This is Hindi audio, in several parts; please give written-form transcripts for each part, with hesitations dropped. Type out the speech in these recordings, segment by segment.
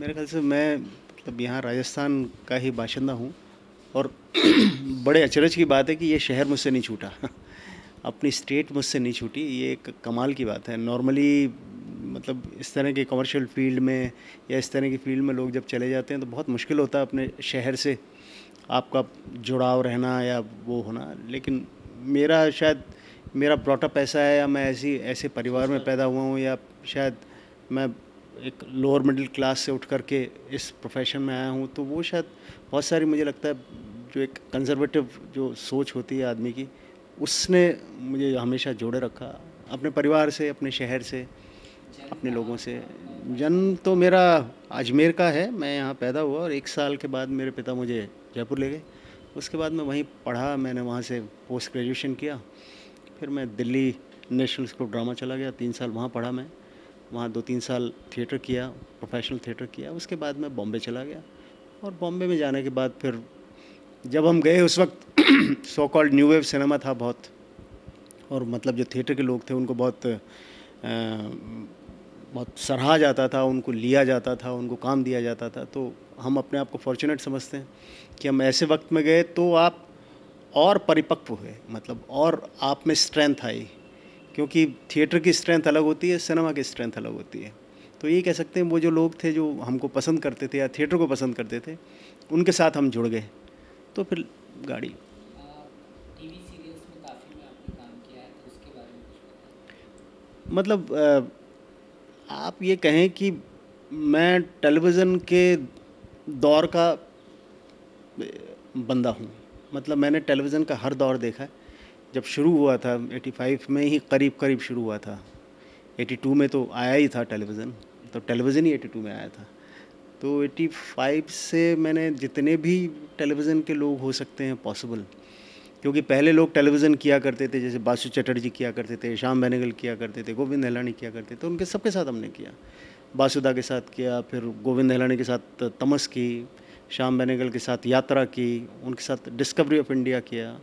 मेरे ख़्याल से मैं मतलब यहाँ राजस्थान का ही बाशिंदा हूँ और बड़े अचरज की बात है कि ये शहर मुझसे नहीं छूटा। अपनी स्टेट मुझसे नहीं छूटी, ये एक कमाल की बात है। नॉर्मली मतलब इस तरह के कमर्शियल फ़ील्ड में या इस तरह की फ़ील्ड में लोग जब चले जाते हैं तो बहुत मुश्किल होता है अपने शहर से आपका जुड़ाव रहना या वो होना। लेकिन मेरा शायद मेरा ब्रॉटअप ऐसा है या मैं ऐसे परिवार में पैदा हुआ हूँ या शायद मैं एक लोअर मिडिल क्लास से उठ कर के इस प्रोफेशन में आया हूँ, तो वो शायद बहुत सारी मुझे लगता है जो एक कंज़र्वेटिव जो सोच होती है आदमी की, उसने मुझे हमेशा जोड़े रखा अपने परिवार से, अपने शहर से, अपने लोगों से। जन्म तो मेरा अजमेर का है, मैं यहाँ पैदा हुआ और 1 साल के बाद मेरे पिता मुझे जयपुर ले गए। उसके बाद मैं वहीं पढ़ा, मैंने वहाँ से पोस्ट ग्रेजुएशन किया। फिर मैं Delhi national school of drama चला गया, 3 साल वहाँ पढ़ा मैं। वहाँ 2-3 साल थिएटर किया, प्रोफेशनल थिएटर किया। उसके बाद मैं बॉम्बे चला गया और बॉम्बे में जाने के बाद फिर जब हम गए उस वक्त so called new wave cinema था बहुत, और मतलब जो थिएटर के लोग थे उनको बहुत सराहा जाता था, उनको लिया जाता था, उनको काम दिया जाता था। तो हम अपने आप को फॉर्चुनेट समझते हैं कि हम ऐसे वक्त में गए तो आप और परिपक्व हुए, मतलब और आप में स्ट्रेंथ आई, क्योंकि थिएटर की स्ट्रेंथ अलग होती है, सिनेमा की स्ट्रेंथ अलग होती है। तो ये कह सकते हैं वो जो लोग थे जो हमको पसंद करते थे या थिएटर को पसंद करते थे, उनके साथ हम जुड़ गए, तो फिर गाड़ी। टीवी सीरियल्स में काफ़ी में आपने काम किया है, तो उसके बारे में कुछ बताएं। मतलब आप ये कहें कि मैं टेलीविज़न के दौर का बंदा हूँ। मतलब मैंने टेलीविज़न का हर दौर देखा है। जब शुरू हुआ था 85 में ही करीब करीब शुरू हुआ था। 82 में तो आया ही था टेलीविज़न, तो टेलीविज़न ही 82 में आया था। तो 85 से मैंने जितने भी टेलीविज़न के लोग हो सकते हैं पॉसिबल, क्योंकि पहले लोग टेलीविज़न किया करते थे, जैसे बासु चटर्जी किया करते थे, श्याम बेनेगल किया करते थे, गोविंद निहलानी किया करते थे, उनके सबके साथ हमने किया। बासुदा के साथ किया, फिर गोविंद निहलानी के साथ तमस की, श्याम बेनेगल के साथ यात्रा की, उनके साथ डिस्कवरी ऑफ इंडिया किया।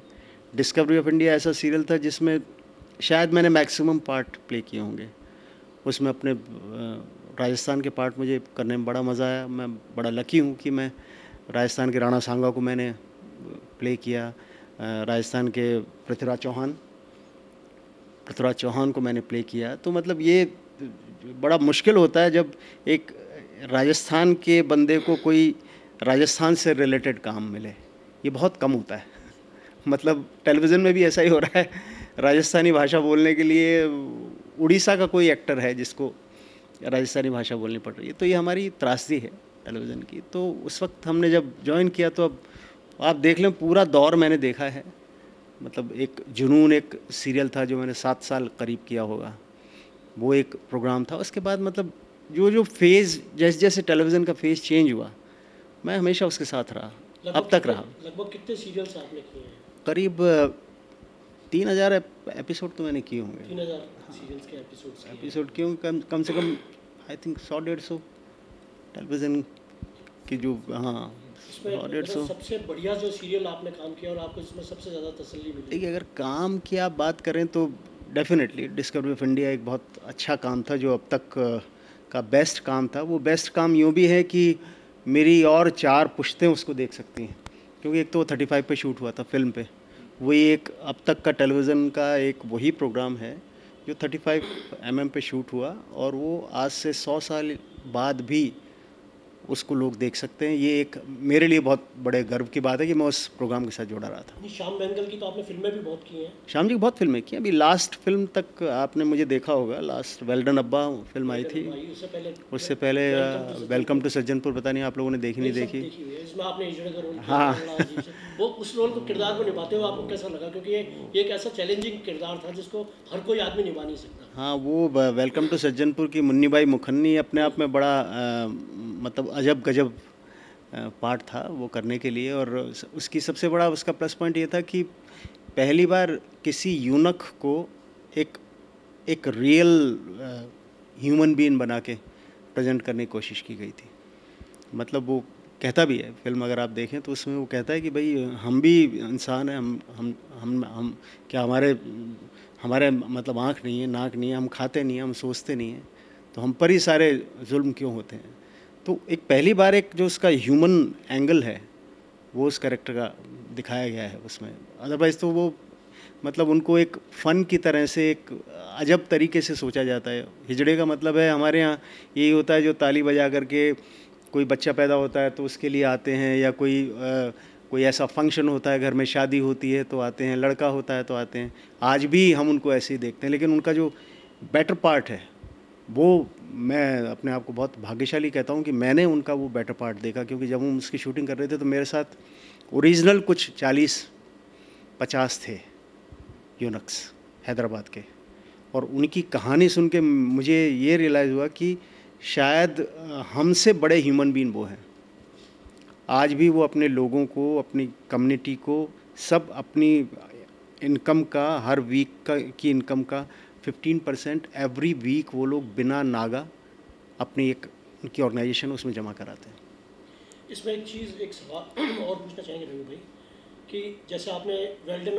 डिस्कवरी ऑफ इंडिया ऐसा सीरियल था जिसमें शायद मैंने मैक्सिमम पार्ट प्ले किए होंगे। उसमें अपने राजस्थान के पार्ट मुझे करने में बड़ा मज़ा आया। मैं बड़ा लकी हूँ कि मैं राजस्थान के राणा सांगा को मैंने प्ले किया, राजस्थान के पृथ्वीराज चौहान को मैंने प्ले किया। तो मतलब ये बड़ा मुश्किल होता है जब एक राजस्थान के बंदे को कोई राजस्थान से रिलेटेड काम मिले, ये बहुत कम होता है। मतलब टेलीविज़न में भी ऐसा ही हो रहा है, राजस्थानी भाषा बोलने के लिए उड़ीसा का कोई एक्टर है जिसको राजस्थानी भाषा बोलनी पड़ रही है, तो ये हमारी त्रासदी है टेलीविज़न की। तो उस वक्त हमने जब ज्वाइन किया तो अब आप देख लें पूरा दौर मैंने देखा है। मतलब एक जुनून एक सीरियल था जो मैंने 7 साल करीब किया होगा, वो एक प्रोग्राम था। उसके बाद मतलब जो जो फेज़ जैसे जैसे टेलीविज़न का फेज़ चेंज हुआ, मैं हमेशा उसके साथ रहा, अब तक रहा। लगभग कितने सीरियल्स आपने किए हैं? करीब 3000 एपिसोड तो मैंने किए होंगे। 3000 सीरियल्स के एपिसोड क्यों, कम से कम आई थिंक 100-150 टेलीविज़न की जो, हाँ, इसमें 100-150। सबसे बढ़िया जो सीरियल आपने काम किया और आपको इसमें सबसे ज़्यादा तसल्ली मिली? देखिए, अगर काम की आप बात करें तो डेफिनेटली डिस्कवरी ऑफ इंडिया एक बहुत अच्छा काम था, जो अब तक का बेस्ट काम था। वो बेस्ट काम यूँ भी है कि मेरी और 4 पुश्तें उसको देख सकती हैं, क्योंकि एक तो 35 पे शूट हुआ था फिल्म पे। वही एक अब तक का टेलीविज़न का एक वही प्रोग्राम है जो 35 पे शूट हुआ, और वो आज से 100 साल बाद भी उसको लोग देख सकते हैं। ये एक मेरे लिए बहुत बड़े गर्व की बात है कि मैं उस प्रोग्राम के साथ जुड़ा रहा था। श्याम बेनेगल की तो आपने फिल्में भी बहुत की हैं। श्याम जी की बहुत फिल्में की, अभी लास्ट फिल्म तक आपने मुझे देखा होगा, लास्ट वेल्डन अब्बा फिल्म आई थी। उससे पहले वेलकम टू सज्जनपुर, पता नहीं आप लोगों ने देखी नहीं देखी। इसमें आपने इजड़े का रोल किया। हाँ। वो उस रोल को, किरदार को निभाते हुए आपको कैसा लगा? क्योंकि ये एक ऐसा चैलेंजिंग किरदार था जिसको हर कोई आदमी निभा नहीं सकता। हाँ, वो वेलकम टू सज्जनपुर की मुन्नी बाई मुखन्नी अपने आप में बड़ा मतलब अजब गजब पार्ट था वो करने के लिए। और उसकी सबसे बड़ा उसका प्लस पॉइंट ये था कि पहली बार किसी यूनक को एक एक रियल ह्यूमन बीइंग बना के प्रेजेंट करने की कोशिश की गई थी। मतलब वो कहता भी है, फिल्म अगर आप देखें तो उसमें वो कहता है कि भाई हम भी इंसान हैं, हम क्या हमारे हमारे मतलब आँख नहीं है, नाक नहीं है, हम खाते नहीं हैं, हम सोचते नहीं हैं, तो हम पर ही सारे जुल्म क्यों होते हैं। तो एक पहली बार एक जो उसका ह्यूमन एंगल है वो उस कैरेक्टर का दिखाया गया है उसमें। अदरवाइज़ तो वो मतलब उनको एक फ़न की तरह से एक अजब तरीके से सोचा जाता है। हिजड़े का मतलब है हमारे यहाँ यही होता है, जो ताली बजा करके कोई बच्चा पैदा होता है तो उसके लिए आते हैं, या कोई ऐसा फंक्शन होता है, घर में शादी होती है तो आते हैं, लड़का होता है तो आते हैं। आज भी हम उनको ऐसे ही देखते हैं, लेकिन उनका जो बेटर पार्ट है वो, मैं अपने आप को बहुत भाग्यशाली कहता हूँ कि मैंने उनका वो बेटर पार्ट देखा, क्योंकि जब हम उसकी शूटिंग कर रहे थे तो मेरे साथ ओरिजिनल कुछ 40-50 थे यूनक्स हैदराबाद के, और उनकी कहानी सुन के मुझे ये रियलाइज़ हुआ कि शायद हमसे बड़े ह्यूमन बीइंग वो हैं। आज भी वो अपने लोगों को, अपनी कम्युनिटी को, सब अपनी इनकम का, हर वीक की इनकम का 15% एवरी वीक वो लोग बिना नागा अपनी एक उनकी ऑर्गेनाइजेशन उसमें जमा कराते हैं। इसमें एक चीज़, एक सवाल और पूछना चाहेंगे रवि भाई, कि जैसे आपने वेल्डन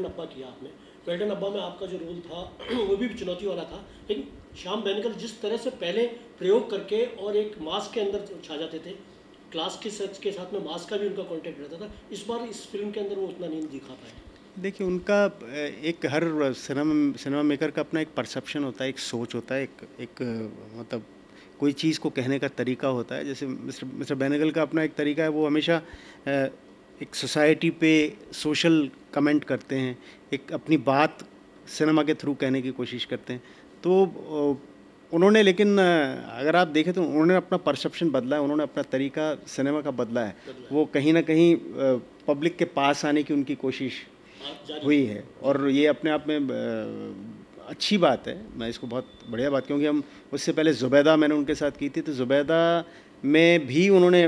अब्बा किया, आपने वेल्डन अब्बा में आपका जो रोल था वो भी चुनौती वाला था, लेकिन श्याम बेनेगल जिस तरह से पहले प्रयोग करके और एक मास्क के अंदर छा जाते थे, क्लास के सच के साथ में मास्क का भी उनका कॉन्टेक्ट रहता था, इस बार इस फिल्म के अंदर वो उतना नहीं दिखा पाए। देखिए, उनका एक हर सिनेमा मेकर का अपना एक परसेप्शन होता है, एक सोच होता है, एक मतलब कोई चीज़ को कहने का तरीका होता है। जैसे मिस्टर बेनेगल का अपना एक तरीका है, वो हमेशा एक सोसाइटी पे सोशल कमेंट करते हैं, एक अपनी बात सिनेमा के थ्रू कहने की कोशिश करते हैं। तो उन्होंने, लेकिन अगर आप देखें तो उन्होंने अपना परसेप्शन बदला है, उन्होंने अपना तरीका सिनेमा का बदला है। वो कहीं ना कहीं पब्लिक के पास आने की उनकी कोशिश हुई है, और ये अपने आप में अच्छी बात है। मैं इसको बहुत बढ़िया बात, क्योंकि हम उससे पहले ज़ुबैदा मैंने उनके साथ की थी, तो ज़ुबैदा में भी उन्होंने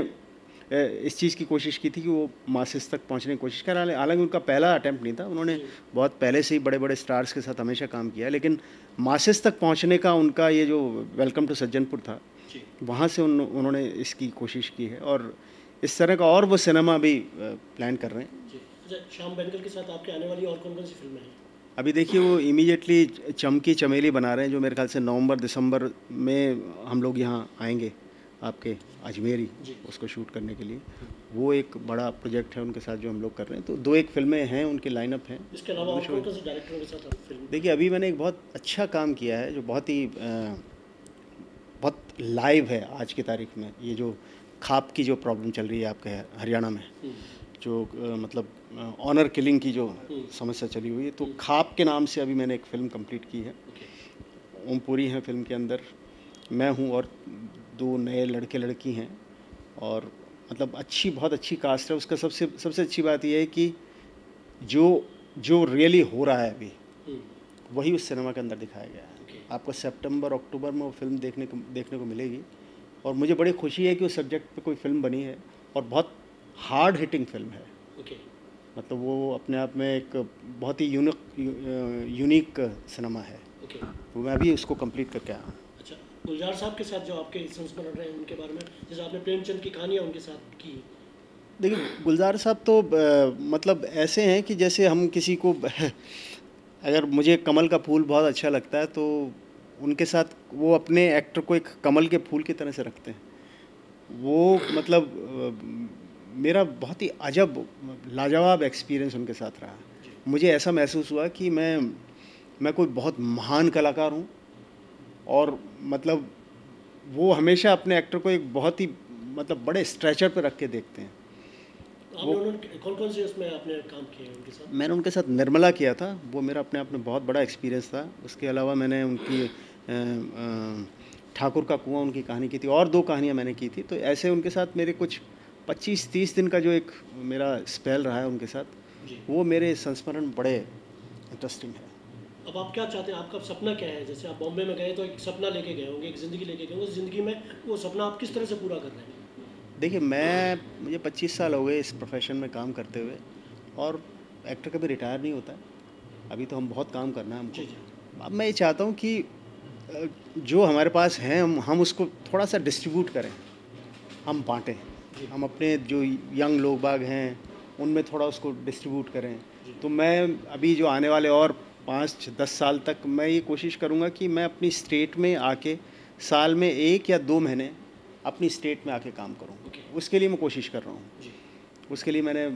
इस चीज़ की कोशिश की थी कि वो मासेस तक पहुंचने की कोशिश कर। हालांकि उनका पहला अटैम्प्ट नहीं था, उन्होंने बहुत पहले से ही बड़े बड़े स्टार्स के साथ हमेशा काम किया है, लेकिन मासेस तक पहुंचने का उनका ये जो वेलकम टू सज्जनपुर था, वहाँ से उन्होंने इसकी कोशिश की है, और इस तरह का और वो सिनेमा भी प्लान कर रहे हैं। श्याम बेनेगल के साथ आपके आने वाली और कौन कौन सी फिल्में हैं? अभी देखिए, वो इमीडिएटली चमकी चमेली बना रहे हैं, जो मेरे ख्याल से नवंबर-दिसंबर में हम लोग यहाँ आएंगे आपके अजमेरी उसको शूट करने के लिए। वो एक बड़ा प्रोजेक्ट है उनके साथ जो हम लोग कर रहे हैं। तो 2-1 फिल्में हैं, उनकी लाइनअप हैं। इसके अलावा और कौन से डायरेक्टरों के साथ आप फिल्म? देखिए, अभी मैंने एक बहुत अच्छा काम किया है जो बहुत ही बहुत लाइव है आज की तारीख में। ये जो खाप की जो प्रॉब्लम चल रही है आपके हरियाणा में, जो मतलब ऑनर किलिंग की जो समस्या चली हुई है, तो खाप के नाम से अभी मैंने एक फ़िल्म कंप्लीट की है। ओमपुरी हैं फिल्म के अंदर, मैं हूँ, और 2 नए लड़के लड़की हैं, और मतलब बहुत अच्छी कास्ट है। उसका सबसे अच्छी बात यह है कि जो रियली हो रहा है अभी, वही उस सिनेमा के अंदर दिखाया गया है। आपको सितंबर अक्टूबर में वो फिल्म देखने को मिलेगी, और मुझे बड़ी खुशी है कि उस सब्जेक्ट पे कोई फ़िल्म बनी है, और बहुत हार्ड हिटिंग फिल्म है। मतलब वो अपने आप में एक बहुत ही यूनिक सिनेमा है। तो मैं अभी उसको कंप्लीट करके आया हूँ। अच्छा, गुलजार साहब के साथ जो आपके संस्मरण रहे हैं उनके बारे में, जैसे आपने प्रेमचंद की कहानियाँ उनके साथ की। देखिए, गुलजार साहब तो मतलब ऐसे हैं कि जैसे हम किसी को अगर मुझे कमल का फूल बहुत अच्छा लगता है, तो उनके साथ वो अपने एक्टर को एक कमल के फूल की तरह से रखते हैं। वो मतलब मेरा बहुत ही अजब लाजवाब एक्सपीरियंस उनके साथ रहा। मुझे ऐसा महसूस हुआ कि मैं कोई बहुत महान कलाकार हूँ, और मतलब वो हमेशा अपने एक्टर को एक बहुत ही मतलब बड़े स्ट्रेचर पे रख के देखते हैं। कौन से उसमें आपने काम किए हैं उनके साथ? मैंने उनके साथ निर्मला किया था, वो मेरा अपने आप में बहुत बड़ा एक्सपीरियंस था। उसके अलावा मैंने उनकी ठाकुर का कुआं उनकी कहानी की थी, और 2 कहानियाँ मैंने की थी। तो ऐसे उनके साथ मेरे कुछ 25-30 दिन का जो एक मेरा स्पेल रहा है उनके साथ, वो मेरे संस्मरण बड़े इंटरेस्टिंग है। अब आप क्या चाहते हैं, आपका सपना क्या है? जैसे आप बॉम्बे में गए तो एक सपना लेके गए होंगे, एक ज़िंदगी लेके गए होंगे, उस ज़िंदगी में वो सपना आप किस तरह से पूरा कर रहे हैं? देखिए, मुझे 25 साल हो गए इस प्रोफेशन में काम करते हुए, और एक्टर कभी रिटायर नहीं होता है। अभी तो हम बहुत काम करना है हमको। अब मैं ये चाहता हूँ कि जो हमारे पास है हम उसको थोड़ा सा डिस्ट्रीब्यूट करें, हम बाँटें। हम अपने जो यंग लोग बाग हैं उनमें थोड़ा उसको डिस्ट्रीब्यूट करें। तो मैं अभी जो आने वाले और 5-10 साल तक मैं ये कोशिश करूँगा कि मैं अपनी स्टेट में आके साल में 1 या 2 महीने अपनी स्टेट में आके काम करूँ। Okay. उसके लिए मैं कोशिश कर रहा हूँ। जी। उसके लिए मैंने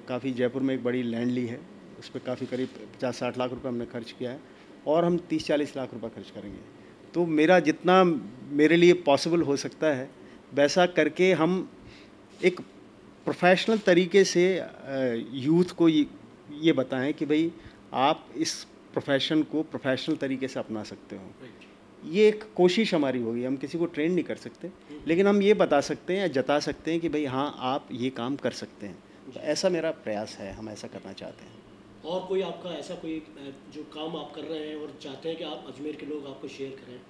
काफ़ी जयपुर में एक बड़ी लैंड ली है, उस पर काफ़ी करीब 50-60 लाख रुपए हमने खर्च किया है और हम 30-40 लाख रुपए खर्च करेंगे। तो मेरा जितना मेरे लिए पॉसिबल हो सकता है वैसा करके हम एक प्रोफेशनल तरीके से यूथ को ये बताएं कि भाई आप इस प्रोफेशन को प्रोफेशनल तरीके से अपना सकते हो। राइट। ये एक कोशिश हमारी होगी। हम किसी को ट्रेन नहीं कर सकते, लेकिन हम ये बता सकते हैं या जता सकते हैं कि भाई हाँ आप ये काम कर सकते हैं। तो ऐसा मेरा प्रयास है, हम ऐसा करना चाहते हैं। और कोई आपका ऐसा कोई जो काम आप कर रहे हैं और चाहते हैं कि आप अजमेर के लोग आपको शेयर करें?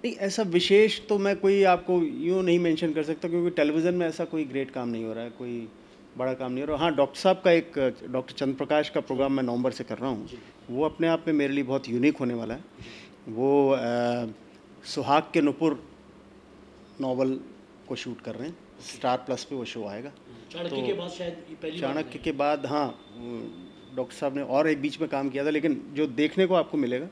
नहीं, ऐसा विशेष तो मैं कोई आपको यूँ नहीं मेंशन कर सकता, क्योंकि टेलीविज़न में ऐसा कोई ग्रेट काम नहीं हो रहा है, कोई बड़ा काम नहीं हो रहा। हाँ, डॉक्टर साहब का एक डॉक्टर चंद्र प्रकाश का प्रोग्राम मैं नवंबर से कर रहा हूँ। जी। वो अपने आप में मेरे लिए बहुत यूनिक होने वाला है। वो सुहाग के नुपुर नॉवल को शूट कर रहे हैं। स्टार प्लस पे वो शो आएगा। चाणक्य के बाद शायद ये पहली बार चाणक्य है। के बाद हाँ, डॉक्टर साहब ने और एक बीच में काम किया था, लेकिन जो देखने को आपको मिलेगा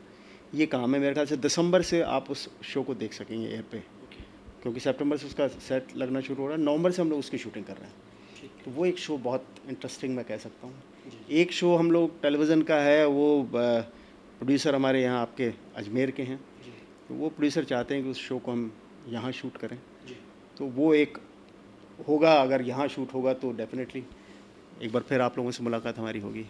ये काम है। मेरे ख्याल से दिसंबर से आप उस शो को देख सकेंगे एयर पे, ओके, क्योंकि सितंबर से उसका सेट लगना शुरू हो रहा है। नवंबर से हम लोग उसकी शूटिंग कर रहे हैं। ठीक तो वो एक शो बहुत इंटरेस्टिंग मैं कह सकता हूँ। जी। एक शो हम लोग टेलीविज़न का है, वो प्रोड्यूसर हमारे यहाँ आपके अजमेर के हैं। जी। तो वो प्रोड्यूसर चाहते हैं कि उस शो को हम यहाँ शूट करें। जी। तो वो एक होगा, अगर यहाँ शूट होगा तो डेफिनेटली एक बार फिर आप लोगों से मुलाकात हमारी होगी।